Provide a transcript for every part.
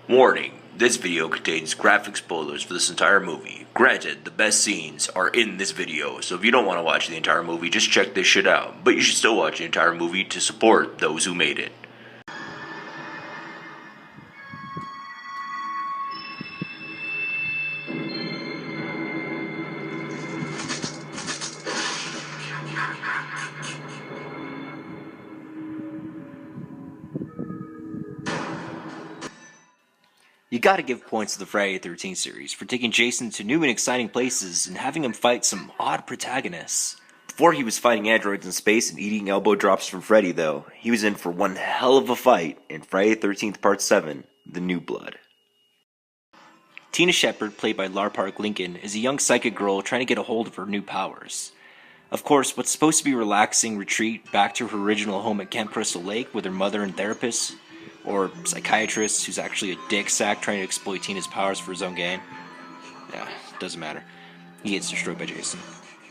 Warning, this video contains graphic spoilers for this entire movie. Granted, the best scenes are in this video, so if you don't want to watch the entire movie, just check this shit out. But you should still watch the entire movie to support those who made it. You gotta give points to the Friday the 13th series for taking Jason to new and exciting places and having him fight some odd protagonists. Before he was fighting androids in space and eating elbow drops from Freddy, though, he was in for one hell of a fight in Friday the 13th Part 7, The New Blood. Tina Shepard, played by Lar Park Lincoln, is a young psychic girl trying to get a hold of her new powers. Of course, what's supposed to be a relaxing retreat back to her original home at Camp Crystal Lake with her mother and therapist, or psychiatrist who's actually a dick sack trying to exploit Tina's powers for his own gain. Yeah, doesn't matter. He gets destroyed by Jason.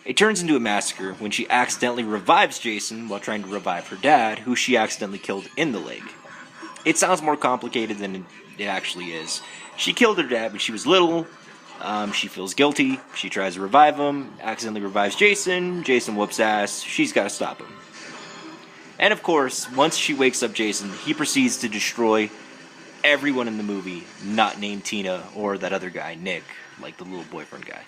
It turns into a massacre when she accidentally revives Jason while trying to revive her dad, who she accidentally killed in the lake. It sounds more complicated than it actually is. She killed her dad when she was little. She feels guilty. She tries to revive him, accidentally revives Jason. Jason whoops ass. She's got to stop him. And of course, once she wakes up Jason, he proceeds to destroy everyone in the movie, not named Tina or that other guy, Nick, like the little boyfriend guy.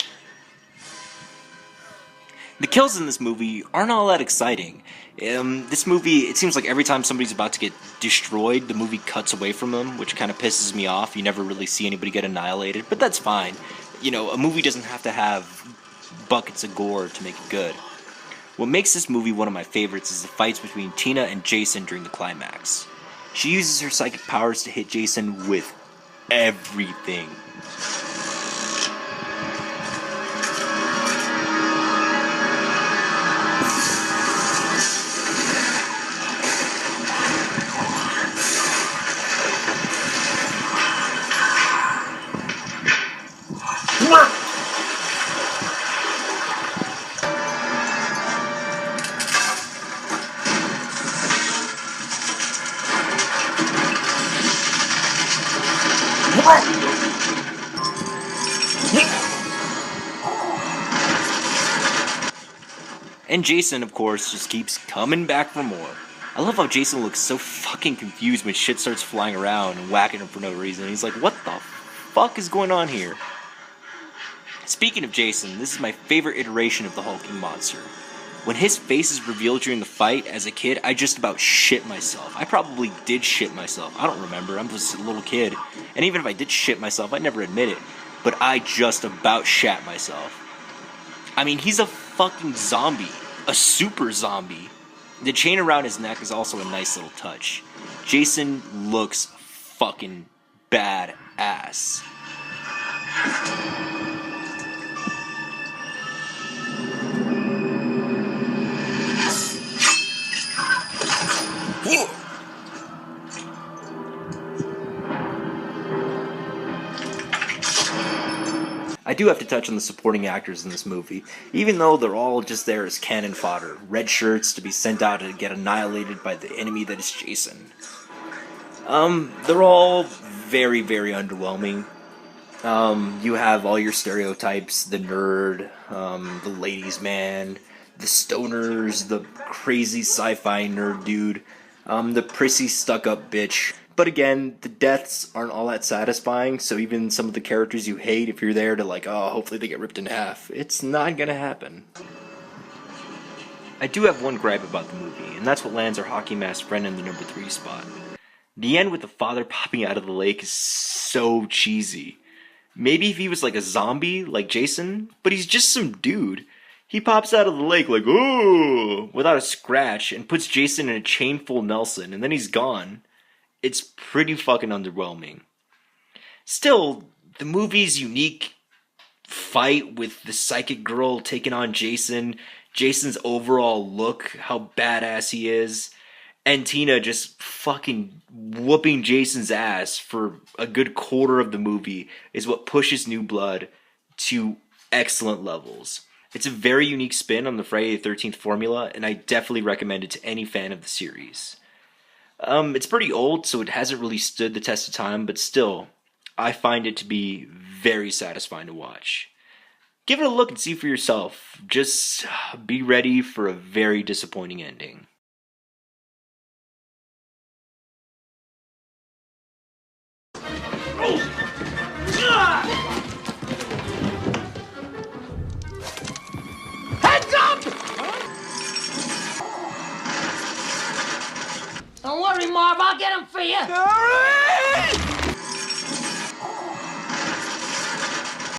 The kills in this movie aren't all that exciting. This movie, it seems like every time somebody's about to get destroyed, the movie cuts away from them, which kind of pisses me off. You never really see anybody get annihilated, but that's fine. You know, a movie doesn't have to have buckets of gore to make it good. What makes this movie one of my favorites is the fights between Tina and Jason during the climax. She uses her psychic powers to hit Jason with everything. And Jason, of course, just keeps coming back for more. I love how Jason looks so fucking confused when shit starts flying around and whacking him for no reason. He's like, what the fuck is going on here? Speaking of Jason, this is my favorite iteration of the hulking monster. When his face is revealed during the fight, as a kid, I just about shit myself. I probably did shit myself. I don't remember. I'm just a little kid. And even if I did shit myself, I'd never admit it. But I just about shat myself. I mean, he's a fucking zombie. A super zombie. The chain around his neck is also a nice little touch. Jason looks fucking badass. I do have to touch on the supporting actors in this movie, even though they're all just there as cannon fodder, red shirts to be sent out to get annihilated by the enemy that is Jason. They're all very, very underwhelming. You have all your stereotypes, the nerd, the ladies' man, the stoners, the crazy sci-fi nerd dude, the prissy stuck-up bitch. But again, the deaths aren't all that satisfying, so even some of the characters you hate, if you're there to like, oh, hopefully they get ripped in half, it's not gonna happen. I do have one gripe about the movie, and that's what lands our hockey mask friend in the number 3 spot. The end with the father popping out of the lake is so cheesy. Maybe if he was like a zombie, like Jason, but he's just some dude. He pops out of the lake like, ooh, without a scratch, and puts Jason in a chain full Nelson, and then he's gone. It's pretty fucking underwhelming. Still, the movie's unique fight with the psychic girl taking on Jason, Jason's overall look, how badass he is, and Tina just fucking whooping Jason's ass for a good quarter of the movie is what pushes New Blood to excellent levels. It's a very unique spin on the Friday the 13th formula, and I definitely recommend it to any fan of the series. It's pretty old, so it hasn't really stood the test of time, but still, I find it to be very satisfying to watch. Give it a look and see for yourself. Just be ready for a very disappointing ending. Heads up! Don't worry, Marv, I'll get him for you.